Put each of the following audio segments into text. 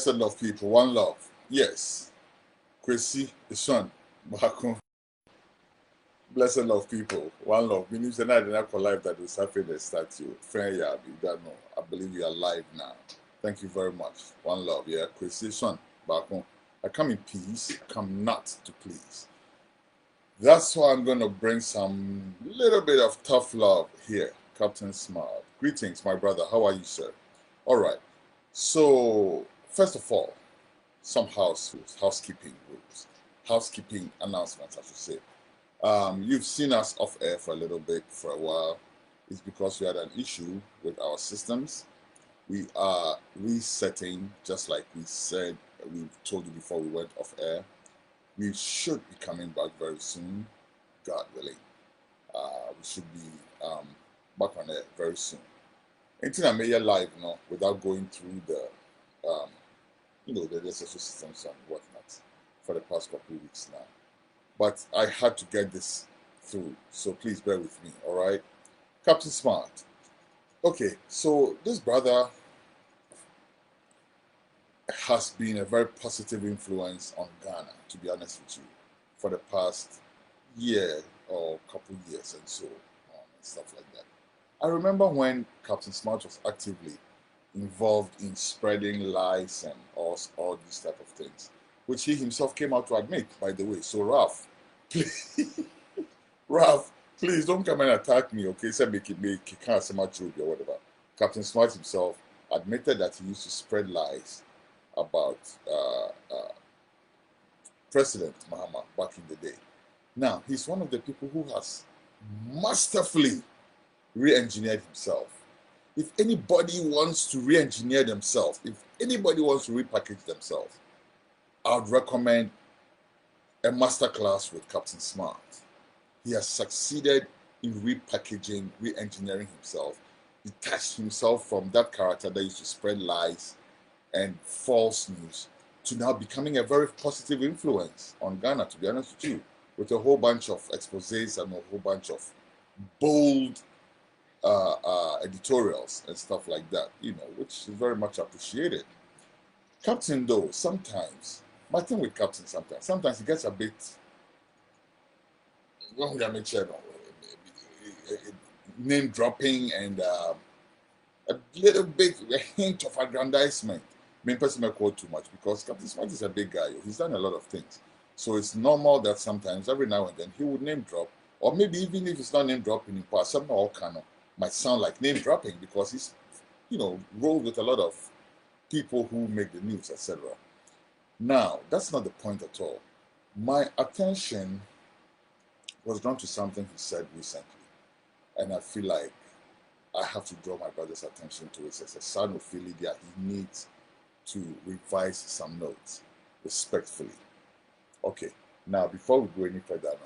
Blessed love people, one love. Yes. Kwesi Eswuon Baako. Blessed love people, one love. We need to know that life that is happening the statue. Friend, yeah, you don't know. I believe you are alive now. Thank you very much. One love, yeah. Kwesi Eswuon Baako. I come in peace, I come not to please. That's why I'm going to bring some little bit of tough love here. Captain Smart. Greetings, my brother. How are you, sir? All right. So, first of all, some housekeeping rules, housekeeping announcements, I should say. You've seen us off air for a little bit, for a while. It's because we had an issue with our systems. We are resetting, just like we said, we told you before we went off air. We should be coming back very soon, God willing. We should be back on air very soon. Anything I made live, without going through the the social systems and whatnot for the past couple of weeks now. But I had to get this through, so please bear with me, all right? Captain Smart. Okay, so this brother has been a very positive influence on Ghana, to be honest with you, for the past year or couple years and so on and stuff like that. I remember when Captain Smart was actively involved in spreading lies and all these type of things, which he himself came out to admit, by the way. So Ralph, please don't come and attack me, okay? Say make can't say much or whatever. Captain Smart himself admitted that he used to spread lies about President Mahama back in the day. Now, he's one of the people who has masterfully re-engineered himself. If anybody wants to re-engineer themselves, if anybody wants to repackage themselves, I would recommend a masterclass with Captain Smart. He has succeeded in repackaging, re-engineering himself, detached himself from that character that used to spread lies and false news to now becoming a very positive influence on Ghana, to be honest with you, with a whole bunch of exposés and a whole bunch of bold editorials and stuff like that, which is very much appreciated. Captain, though, sometimes, my thing with Captain sometimes he gets a bit, name dropping and a little bit, a hint of aggrandizement. Personally, I quote too much because Captain Smart is a big guy. He's done a lot of things. So it's normal that sometimes, every now and then, he would name drop, or maybe even if it's not name dropping in part, somehow all kind of might sound like name dropping because he's, rolled with a lot of people who make the news, etc. Now, that's not the point at all. My attention was drawn to something he said recently, and I feel like I have to draw my brother's attention to it. As a son of Philadelphia, he needs to revise some notes respectfully. Okay, now before we go any further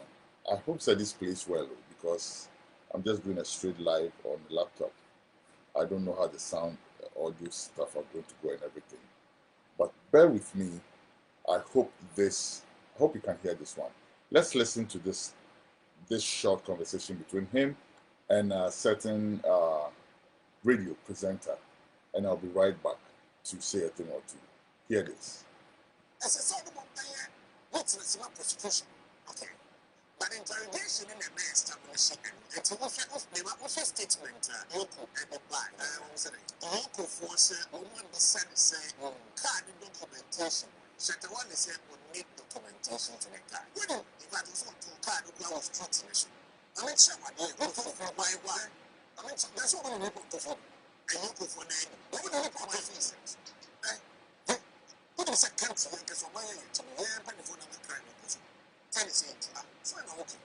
I hope that this plays well because I'm just doing a straight live on the laptop. I don't know how the sound, audio stuff are going to go and everything. But bear with me. I hope you can hear this one. Let's listen to this short conversation between him and a certain radio presenter. And I'll be right back to say a thing or two. Hear this. As a sort of what's not prosecution? Okay. But interrogation in the main establishment, it's a statement, EOCO and the by. EOCO force, one said, card documentation. Shut the one said, would need documentation to the card. If I was on to card, we are street. I mean, sure, why? I mean, that's what we need to for. EOCO for name. What would you put my faces? What is a country like a Somalia to me? I am penny for another crime. Tennis ain't so I'm okay.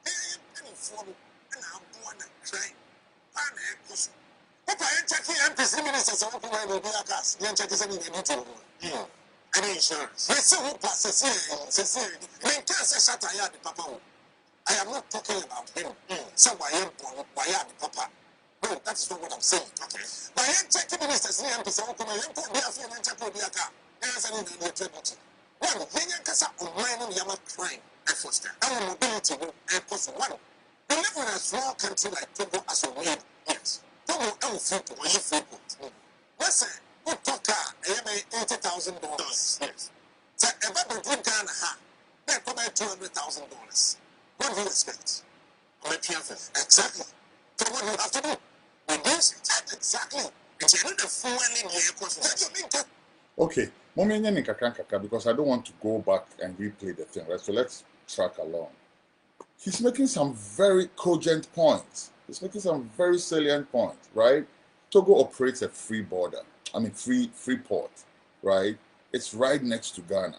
I am penny for me, and I'm born a crime. I'm a person. If I ain't checking MPC ministers, I'm open my gas. You ain't checking any detail. And insurance. Let's see who passes here. I can't say shut I am the papa. I am not talking about him. So I am born, why am the papa? No, that is not what I'm saying. Okay. But I ain't checking ministers, I am the open my own put me a phone and check with the car. There's an individual. One, Kenyan Casa on mining Yama crime, and foster, our mobility will airport one. We live in a small country like Togo as a weird, yes. Togo and Fito, or you Fito. Listen, what talk $80,000. Yes. So if I don't drink Ghana, they come at $200,000. What do you expect? Exactly. So what do you have to do? Reduce it. Exactly. It's not the fuel in here. Okay, because I don't want to go back and replay the thing, right? So let's track along. He's making some very cogent points. He's making some very salient points, right? Togo operates a free border. I mean, free port, right? It's right next to Ghana.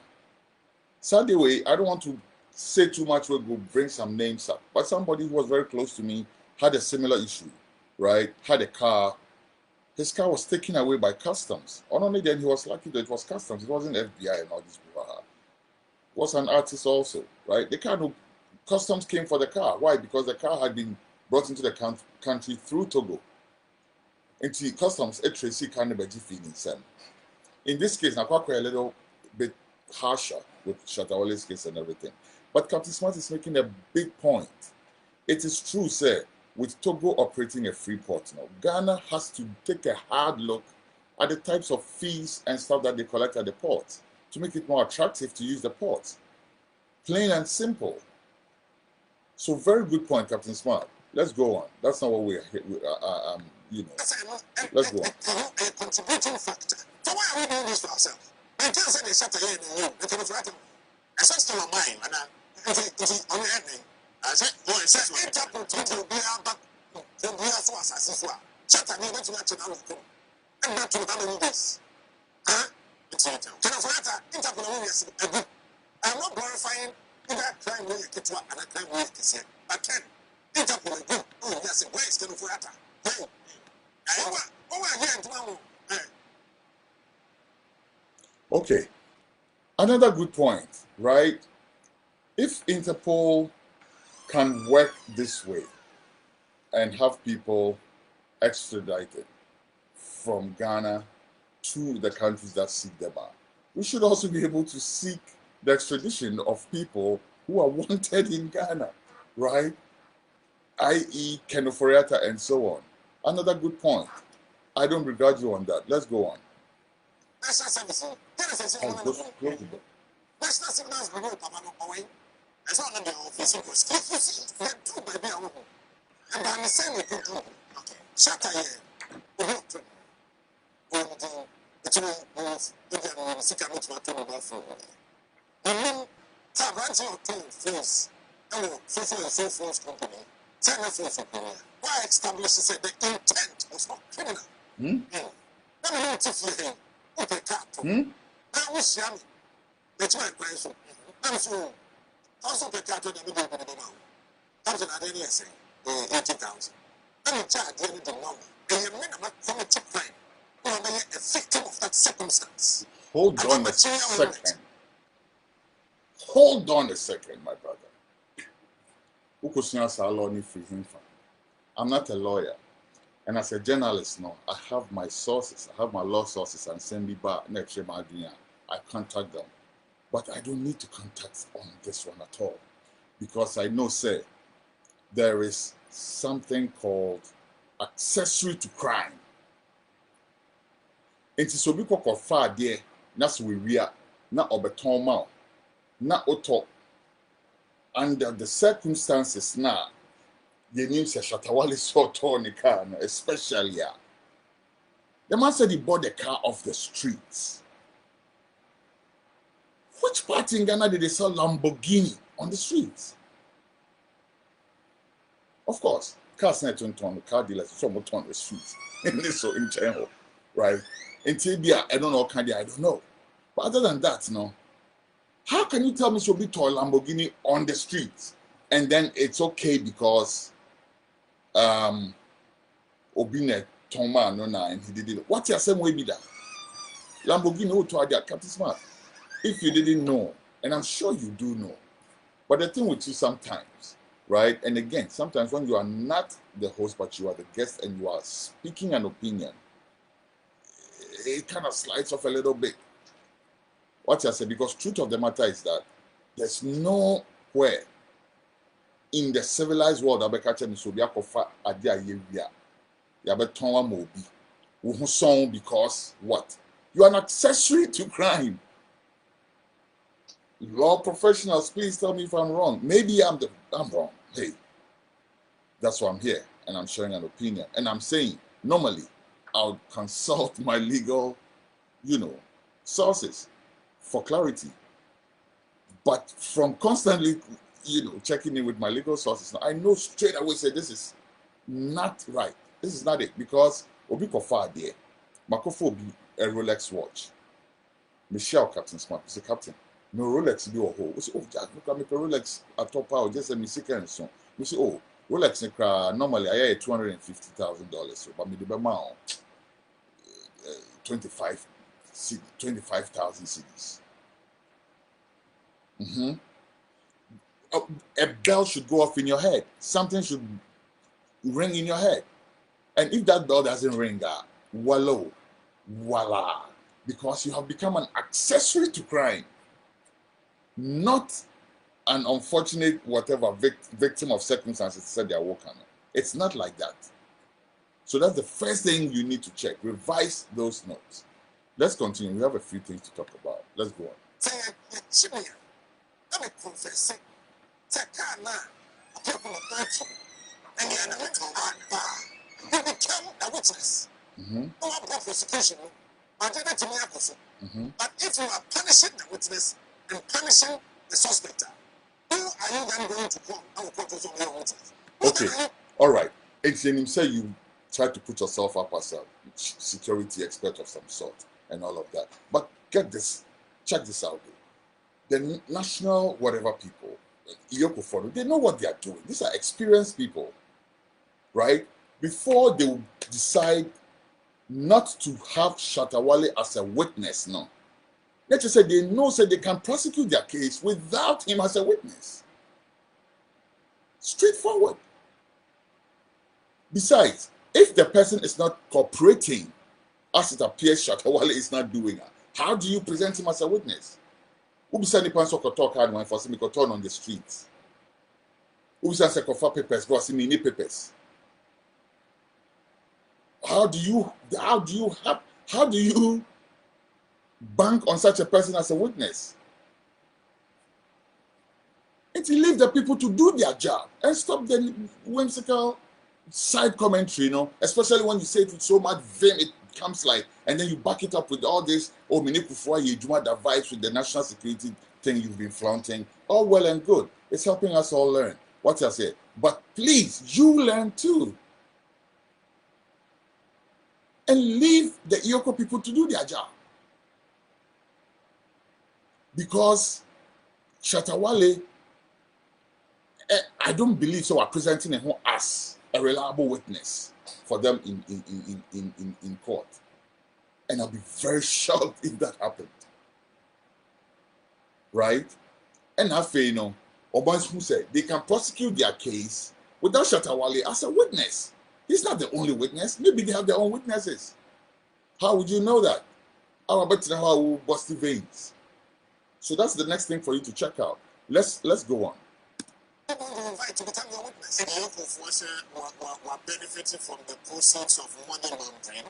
Sadly, way, I don't want to say too much. We'll bring some names up. But somebody who was very close to me had a similar issue, right? Had a car. His car was taken away by customs. Not only then, he was lucky that it was customs. It wasn't FBI and all these people. He was an artist also, right? The car, customs came for the car. Why? Because the car had been brought into the country through Togo. Into customs, a Tracy kind of feeling. In this case, now quite a little bit harsher with Shatawale's case and everything. But Captain Smart is making a big point. It is true, sir, with Togo operating a free port now, Ghana has to take a hard look at the types of fees and stuff that they collect at the port to make it more attractive to use the port. Plain and simple. So very good point, Captain Smart. Let's go on. That's not what we're here. Let's go on. A contributing factor. So why are we doing this to ourselves? I can't say they shut again in you. They can afford it. It's just still on mine. And it's on your ending. I said, oh, it's just interpret to be out back. Then we are so assassin. Shut again, went to that channel. And not to the this. Huh? It's your turn. Can I afford it? Interpret. I'm not glorifying either crime where you get to and a crime where you can say. But can interpret a group. Oh, yes, where is the Furata? Hey. Okay, another good point, right? If Interpol can work this way and have people extradited from Ghana to the countries that seek them out, we should also be able to seek the extradition of people who are wanted in Ghana, right? i.e. Kenoforiata and so on. Another good point. I don't regard you on that. Let's go on. Why establishes that the intent was not criminal? Let me know if you okay, Cato. I wish you that's my question. I'm sure. Also, the Cato, the middle of the mouth. Comes in at any essay, 80,000. Let me charge the end of the number. And you mean about committed crime. You are a victim of that circumstance. Hold on a second. Hold on a second, my brother. I'm not a lawyer. And as a journalist now, I have my sources. I have my law sources and send me back next year. I contact them. But I don't need to contact on this one at all. Because I know, say, there is something called accessory to crime. It is so because far there, that's where we are. Not obeton mouth. Not auto. Under the circumstances now, the news is Shatawale so torn the car, especially. The man said he bought the car off the streets. Which part in Ghana did they sell Lamborghini on the streets? Of course, cars not on the car dealers, some on the streets. In this so in China, right? In Tibia, I don't know, I don't know. But other than that, no. How can you tell me she'll be to a Lamborghini on the streets? And then it's okay because Obine Toma no na and he did it. What you saying way be that? Lamborghini who to idea Captain Smart. If you didn't know, and I'm sure you do know, but the thing with you sometimes, right? And again, sometimes when you are not the host, but you are the guest and you are speaking an opinion, it kind of slides off a little bit. What I say, because truth of the matter is that there's nowhere in the civilized world that catch so be adia yeria. Yabetonwa mobi. Song because what? You are an accessory to crime. Law professionals, please tell me if I'm wrong. Maybe I'm wrong. Hey, that's why I'm here, and I'm sharing an opinion. And I'm saying, normally, I'll consult my legal, sources for clarity. But from constantly, checking in with my legal sources, I know straight away say this is not right. This is not it, because obi kofa there, makofo be a Rolex watch. Michelle, Captain Smart, say Captain, no Rolex be a hole. We say, oh, Jack, look at me Rolex at top power, just a mistake and so. We say, oh, Rolex normally I have $250,000, so but me the amount 25,000 cedis. Mm-hmm. A bell should go off in your head. Something should ring in your head. And if that bell doesn't ring, voila, because you have become an accessory to crime, not an unfortunate whatever victim of circumstances said they are walking. It's not like that. So that's the first thing you need to check. Revise those notes. Let's continue. We have a few things to talk about. Let's go on. Let me confess. You become a witness. No prosecution. But if you are punishing the witness and punishing the suspect, who are you then going to call? Okay, all right. It's in him say you try to put yourself up as a security expert of some sort and all of that. But check this out. The national whatever people, EOCO, they know what they are doing. These are experienced people, right? Before they will decide not to have Shatta Wale as a witness, no. Let's just say they know they can prosecute their case without him as a witness. Straightforward. Besides, if the person is not cooperating, as it appears Shatta Wale is not doing it, how do you present him as a witness? Ubisa nipa nso koto card when for me koto on the streets. Ubisa se kofa papers, go see me need papers. How do you bank on such a person as a witness? And to leave the people to do their job and stop the whimsical side commentary, especially when you say it with so much vim, it comes like, and then you back it up with all this, that vibes with the national security thing you've been flaunting. All well and good. It's helping us all learn. What I say. But please, you learn too. And leave the EOCO people to do their job. Because Shatta Wale, I don't believe so are presenting him as a reliable witness for them in court. And I'll be very shocked if that happened. Right? And I feel, Obans who said they can prosecute their case without Shatta Wale as a witness. He's not the only witness. Maybe they have their own witnesses. How would you know that? How about how we bust the veins? So that's the next thing for you to check out. Let's go on. We're benefiting from the proceeds of money laundering.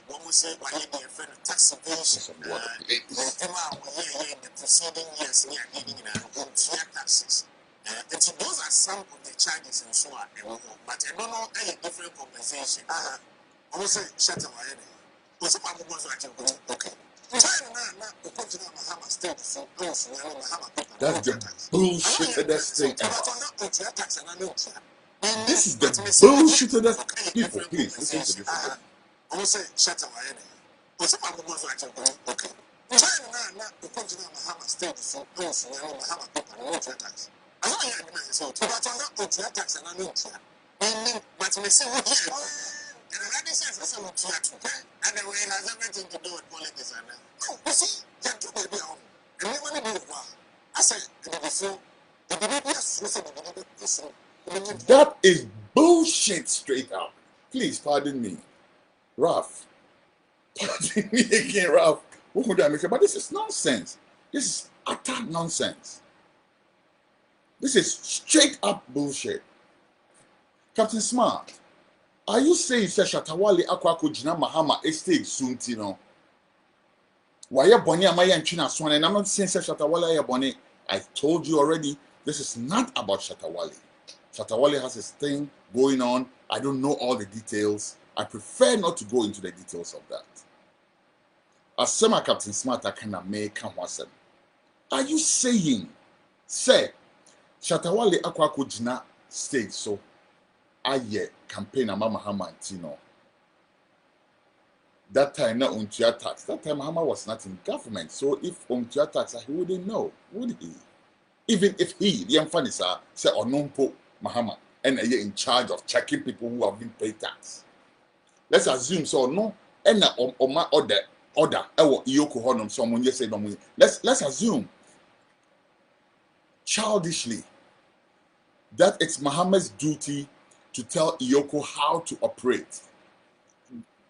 When we say we're in the tax evasion, in the preceding years, we are getting taxes. And so those are some of the charges and so on. But I don't know any different compensation. I will say, Shatta Wale. Okay. That's the bullshitedest thing ever. This is the bullshitedest people. Please listen to this. I will say, Shatta Wale. Okay. And already says it's a and the way it has everything to do with politics. No, you see, you're too baby home. And we want to do it well. I said, that is bullshit straight up. Please pardon me. Ralph. Pardon me again, Ralph. But this is nonsense. This is utter nonsense. This is straight up bullshit. Captain Smart. Are you saying Shatta Wale Akwako Jina Mahama estate soon, Why you bonny am I and China Swan? And I'm not saying Shatawale bonny. I told you already, this is not about Shatawale. Shatawale has his thing going on. I don't know all the details. I prefer not to go into the details of that. As Sema Captain Smart, I cannot make Kamwasem. Are you saying, say, Shatawale Akwako Jina state so aye campaign ama Mahama Tino? That time not Untia tax. That time Mahama was not in government. So if Untia tax, he wouldn't know, would he? Even if he, the Amfanisa, say Onompo Mahama, and in charge of checking people who have been paid tax. Let's assume so no, and my order, EOCO honum, someone just say no. Let's assume childishly that it's Mahama's duty to tell EOCO how to operate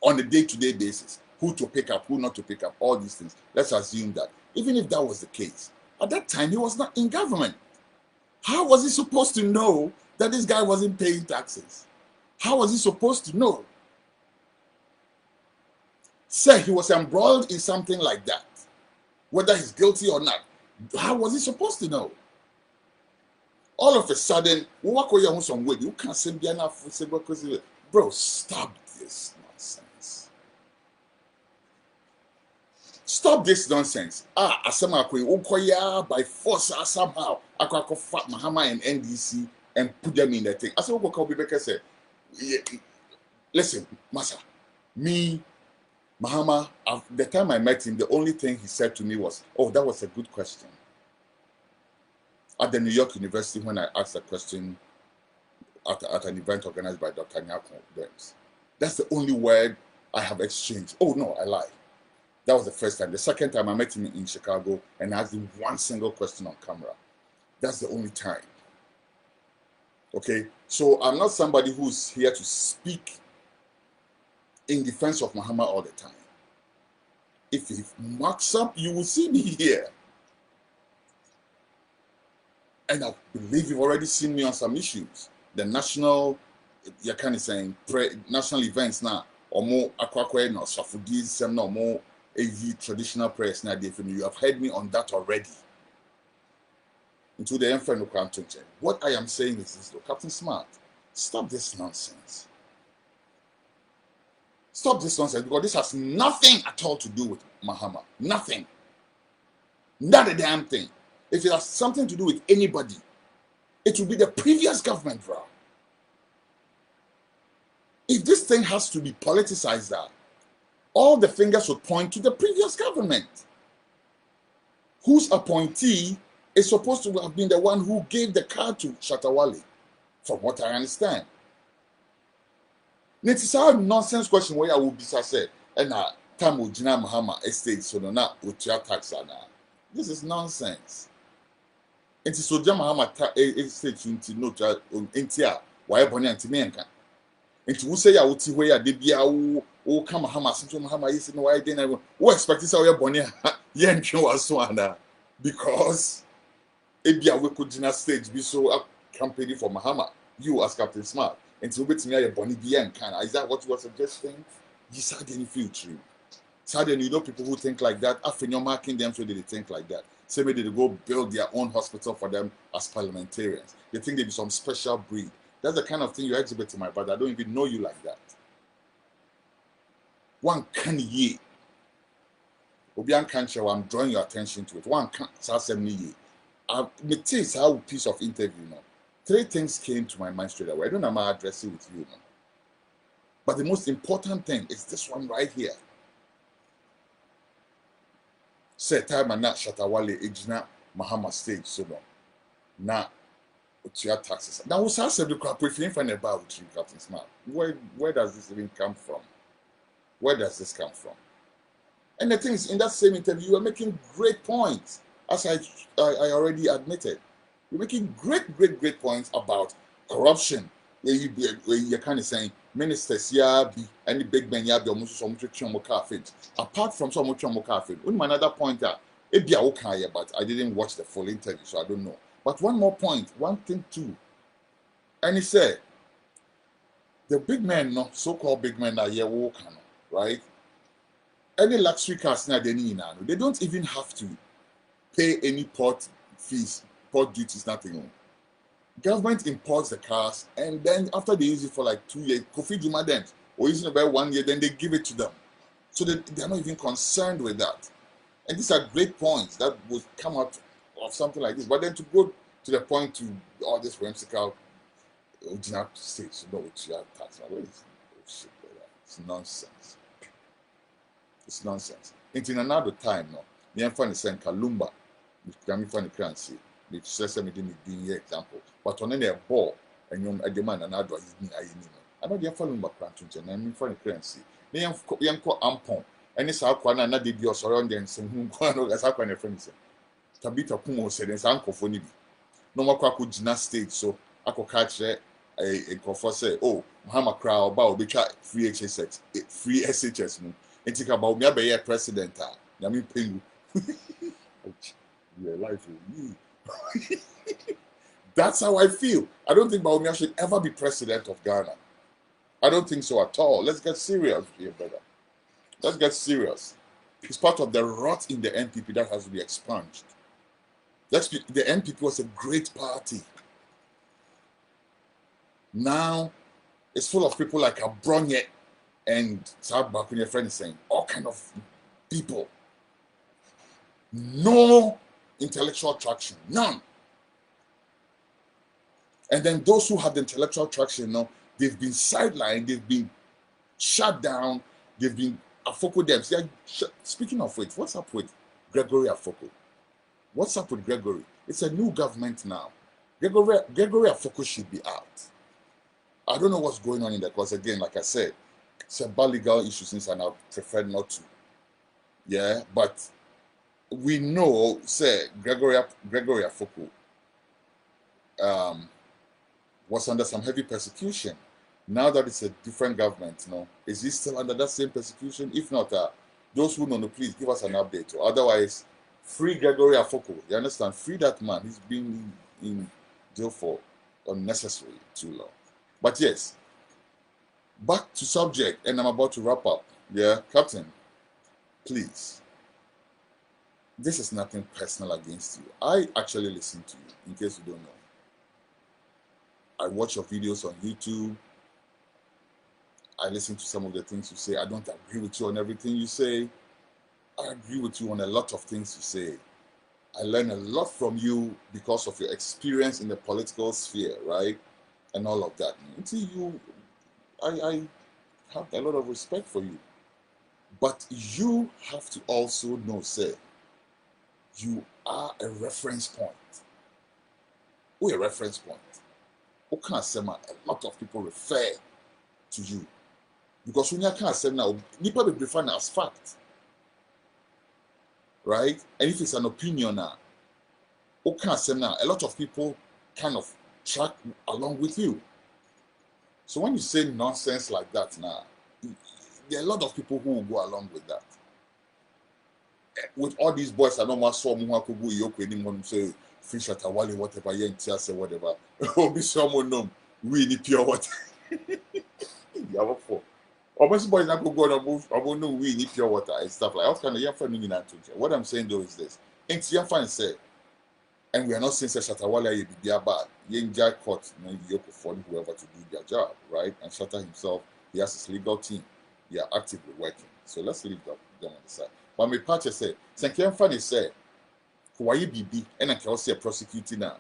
on a day-to-day basis, who to pick up, who not to pick up, all these things. Let's assume that. Even if that was the case, at that time he was not in government. How was he supposed to know that this guy wasn't paying taxes? How was he supposed to know? Say he was embroiled in something like that, whether he's guilty or not. How was he supposed to know? All of a sudden, you can't say, bro, stop this nonsense. Stop this nonsense. By force somehow, I fight Mahama and NDC and put them in the thing. I said, Bibeke said, listen, Masa, me, Mahama, the time I met him, the only thing he said to me was, oh, that was a good question. At the New York University, when I asked a question at an event organized by Dr. Nyako Burns, that's the only word I have exchanged. Oh, no, I lie. That was the first time. The second time I met him in Chicago and asked him one single question on camera. That's the only time. Okay? So I'm not somebody who's here to speak in defense of Mahama all the time. If he marks up, you will see me here. And I believe you've already seen me on some issues. The national, you're kind of saying, national events now, or more aquakwe, no, safudis, some no more AV traditional prayers now. You have heard me on that already. Into the infernal quantum. What I am saying is this, though, Captain Smart, stop this nonsense. Stop this nonsense, because this has nothing at all to do with Mahama. Nothing. Not a damn thing. If it has something to do with anybody, it will be the previous government, bro. If this thing has to be politicized out, all the fingers would point to the previous government, whose appointee is supposed to have been the one who gave the card to Shatawale, from what I understand. It is a nonsense question where I will be said, and time with Jina Mahama estate, so no, with your tax. This is nonsense. It is so Mahama estate, you know, Intia, why Bonnie and Timenka. And to say I would see where they be oh come Mahama, since Mahama is in why then I will expect this our Bonnie, Yen Swana, because it be a wicked Jina stage be so up campaigning for Mahama, you as Captain Smart. And to wait to me a Bonnie Bien can. Is that what you were suggesting? You said in future. Suddenly, you know people who think like that, after you're marking them, so they think like that. Say maybe they go build their own hospital for them as parliamentarians. They think they be some special breed. That's the kind of thing you exhibit to my brother. I don't even know you like that. One can ye. Obian can't show, I'm drawing your attention to it. One can't say ye. It is how piece of interview now. 3 things came to my mind straight away. I don't know how to address it with you now. But the most important thing is this one right here. Say time and not Shatawale Ejina Mahama stage so long. Now with your taxes. Now we say the crap if you find about with you, Captain Smart. Where does this even come from? Where does this come from? And the thing is, in that same interview, you are making great points, as I already admitted. You're making great points about corruption. Where you're kind of saying ministers yeah be any big men yeah be almost so much apart from so much only another point it be okay, but I didn't watch the full interview, so I don't know. But one more point, one thing too, and he said the big men, no so-called big men are here walking, right? any luxury cars now, they don't even have to pay any port fees, port duties, nothing. Government imports the cars, and then after they use it for like 2 years, Kofi Jumadent, or using about 1 year, then they give it to them. So they're not even concerned with that. And these are great points that would come out of something like this. But then to go to the point to all this whimsical original states, you know, which you have tax, shit, it's nonsense. It's nonsense. In another time, no, the friend is saying Kalumba, which can be funny currency. The stress me didn't be example. But on any ball, and you a demand another is me. I know the Kalumba plantation, and I'm in funny currency. The young call ampon, and it's our corner, and I did your surroundings, and whom Kwano as our kind of friends. Tabita Pumo said, and uncle for Nibi. No more Kwaku Gina stage, so I could catch a confer say, oh, Muhammad crowd about which free HSX, free SHS. And think about me, I be a president. I mean, Pingu. Your life will be. That's how I feel. I don't think Baumia should ever be president of Ghana. I don't think so at all. Let's get serious here, brother. Let's get serious. It's part of the rot in the NPP that has to be expunged. The NPP was a great party. Now, it's full of people like Abronye and Saad Baako, your friend is saying, all kind of people. No intellectual traction, none. And then those who have the intellectual traction, they've been sidelined, they've been shut down, they've been Afoko them. Speaking of which, what's up with Gregory Afoko? What's up with Gregory? It's a new government now. Gregory Afoko should be out. I don't know what's going on in there, because again, like I said, it's about legal issues since I now prefer not to. Yeah, but we know, say, Gregory Afoko was under some heavy persecution. Now that it's a different government, is he still under that same persecution? If not, those who know, please give us an update. Otherwise, free Gregory Afoko. You understand? Free that man. He's been in jail for unnecessarily too long. But yes, back to subject, and I'm about to wrap up. Yeah, Captain, please. This is nothing personal against you. I actually listen to you, in case you don't know. I watch your videos on YouTube. I listen to some of the things you say. I don't agree with you on everything you say. I agree with you on a lot of things you say. I learn a lot from you because of your experience in the political sphere, right? And all of that. I have a lot of respect for you. But you have to also know, sir, you are a reference point. Who a reference point? Who can say a lot of people refer to you? Because when you can't say now, people will define as fact. Right? And if it's an opinion now, who can say now, a lot of people kind of track along with you. So when you say nonsense like that now, there are a lot of people who will go along with that. With all these boys, I don't want to go EOCO anymore. Say fish at a wally, whatever, say whatever. Or be someone know we need pure water. You have a four. Or most boys not go and move. I won't know we need pure water and stuff like that. I was kind of young fan in that. What I'm saying though is this: ain't young fan say, and we are not saying that Shatawale be their bad. Young Jack court, EOCO for whoever to do their job, right? And Shatta himself, he has his legal team. They are actively working. So let's leave them on the side. But my partner say, Sankian Fanny say, why BB and I can say prosecuting now.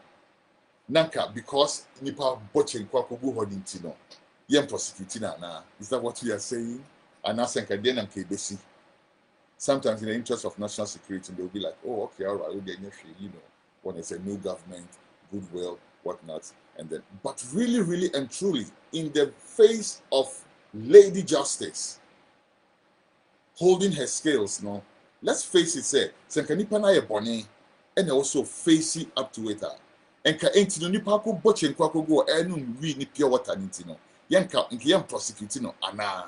Nanka, because Nipa botching Kwakubu Hodintino. Yem prosecuting now. Is that what we are saying? And now Sankaden and KBC. Sometimes in the interest of national security, they'll be like, oh, okay, all right, when it's a new government, goodwill, whatnot, and then. But really, really and truly, in the face of Lady Justice holding her scales, let's face it, say, Sankanipa na ye boni, and also face it up to it. And ka enti no nipa ko botche nkwa ko go enum wi ni pure water nti no. Yenka nke yem prosecuting no ana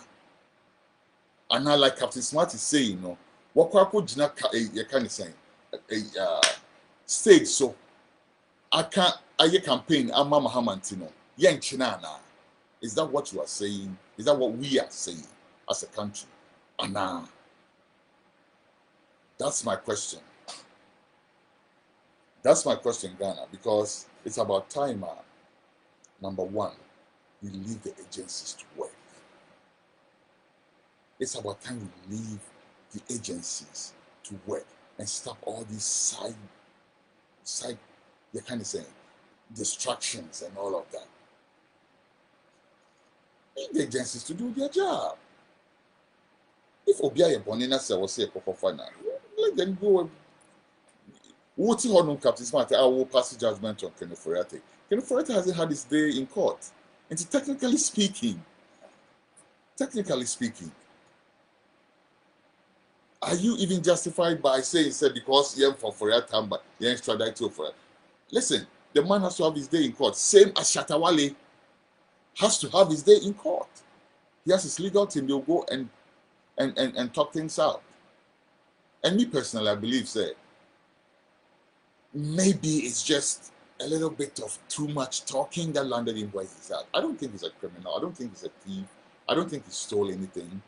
like Captain Smart is saying, wakwa ko gina ye kan saying stage so aka aye campaign ama mahamanti no yen china ana. Is that what you are saying? Is that what we are saying as a country? Anna. That's my question. That's my question, Ghana, because it's about time. Number one, we leave the agencies to work. It's about time we leave the agencies to work and stop all these side, you're kind of saying, distractions and all of that. Leave the agencies to do their job. If Obia Bonina say was say let them go. What Captain Smart, I will pass judgment on Kenneth Foriate. Kenneth Foriate hasn't had his day in court. And technically speaking, are you even justified by saying, because you're for Foriate, but you're extradited for it? Listen, the man has to have his day in court. Same as Shatawale has to have his day in court. He has his legal team. They'll go and talk things out. And me personally, I believe, maybe it's just a little bit of too much talking that landed him where he's at. I don't think he's a criminal. I don't think he's a thief. I don't think he stole anything.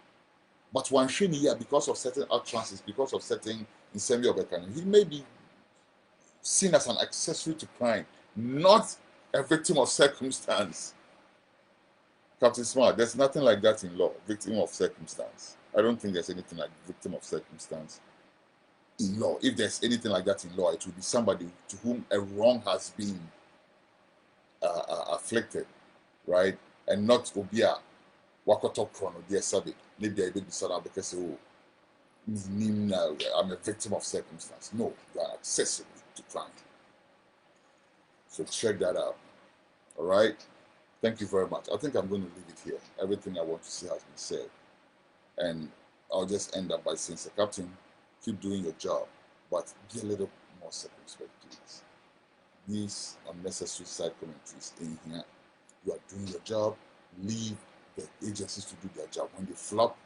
But one shiny here, because of certain utterances, because of certain incendiary of a kind, he may be seen as an accessory to crime, not a victim of circumstance. Captain Smart, there's nothing like that in law, victim of circumstance. I don't think there's anything like victim of circumstance in law. If there's anything like that in law, it will be somebody to whom a wrong has been afflicted, right? And not Obia Wakoto Chrono, dear Sabi. Maybe I be sad because I'm a victim of circumstance. No, you are accessory to crime. So check that out. All right. Thank you very much. I think I'm going to leave it here. Everything I want to say has been said. And I'll just end up by saying, Sir Captain, keep doing your job, but be a little more circumspect, please. These unnecessary side commentaries in here. You are doing your job. Leave the agencies to do their job. When they flop,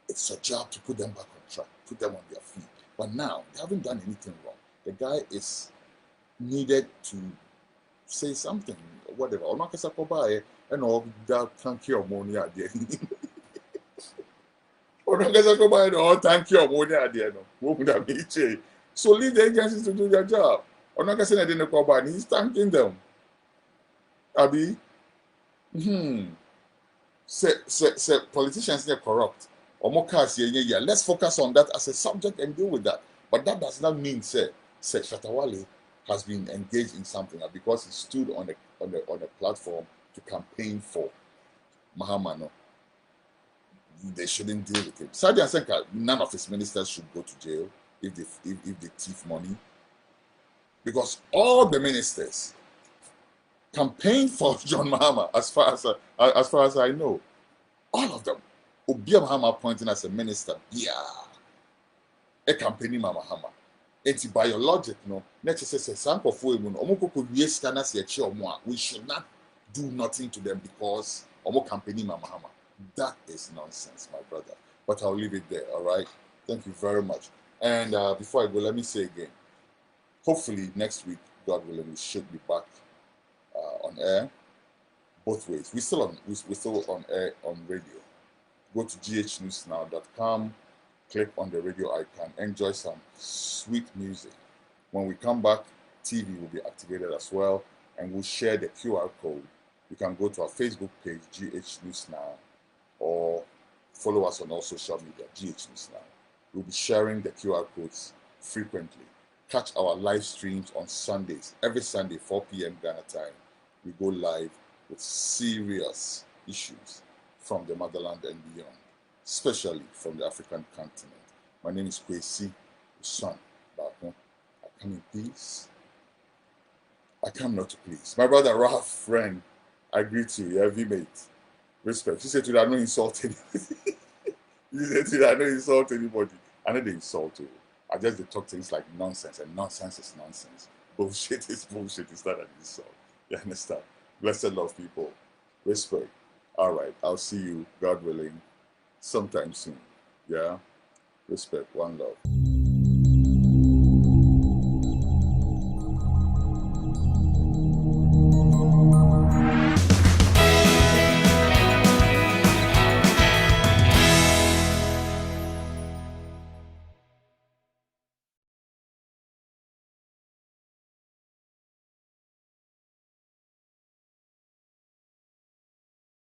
it's your job to put them back on track, put them on their feet. But now, they haven't done anything wrong. The guy is needed to say something, whatever. And all that thank you money at the end. Thank you money at the end. So leave the agencies to do their job. He's thanking them. Abi, say politicians are corrupt. Let's focus on that as a subject and deal with that. But that does not mean say Shatawale has been engaged in something because he stood on a platform to campaign for Mahama. No, they shouldn't deal with him. Sadi Asenka, none of his ministers should go to jail if they thief money, because all the ministers campaigned for John Mahama. As far as I know, all of them. Obia Mahama appointing as a minister, a campaigning Mahama. It's biologic, no. Next says sample for him. We should not do nothing to them because omo campaigning Mahama. That is nonsense, my brother. But I'll leave it there. All right. Thank you very much. And before I go, let me say again. Hopefully next week, God willing, we should be back on air. Both ways. We're still on air on radio. Go to ghnewsnow.com. Click on the radio icon, enjoy some sweet music. When we come back, TV will be activated as well, and we'll share the QR code. You can go to our Facebook page, GH News Now, or follow us on all social media, GH News Now. We'll be sharing the QR codes frequently. Catch our live streams on Sundays. Every Sunday, 4 p.m. Ghana time, we go live with serious issues from the motherland and beyond, especially from the African continent. My name is Kwesi Eswuon Baako. I come in peace. I come not to please. My brother Ralph, friend, I greet you, heavy mate. Respect. You said to that, I don't insult anybody. You said to that, I don't insult anybody. I know they insult you. I just talk things like nonsense, and nonsense is nonsense. Bullshit is bullshit. It's not an insult. You understand? Blessed love, people. Respect. All right. I'll see you, God willing, sometime soon. Yeah? Respect. One love.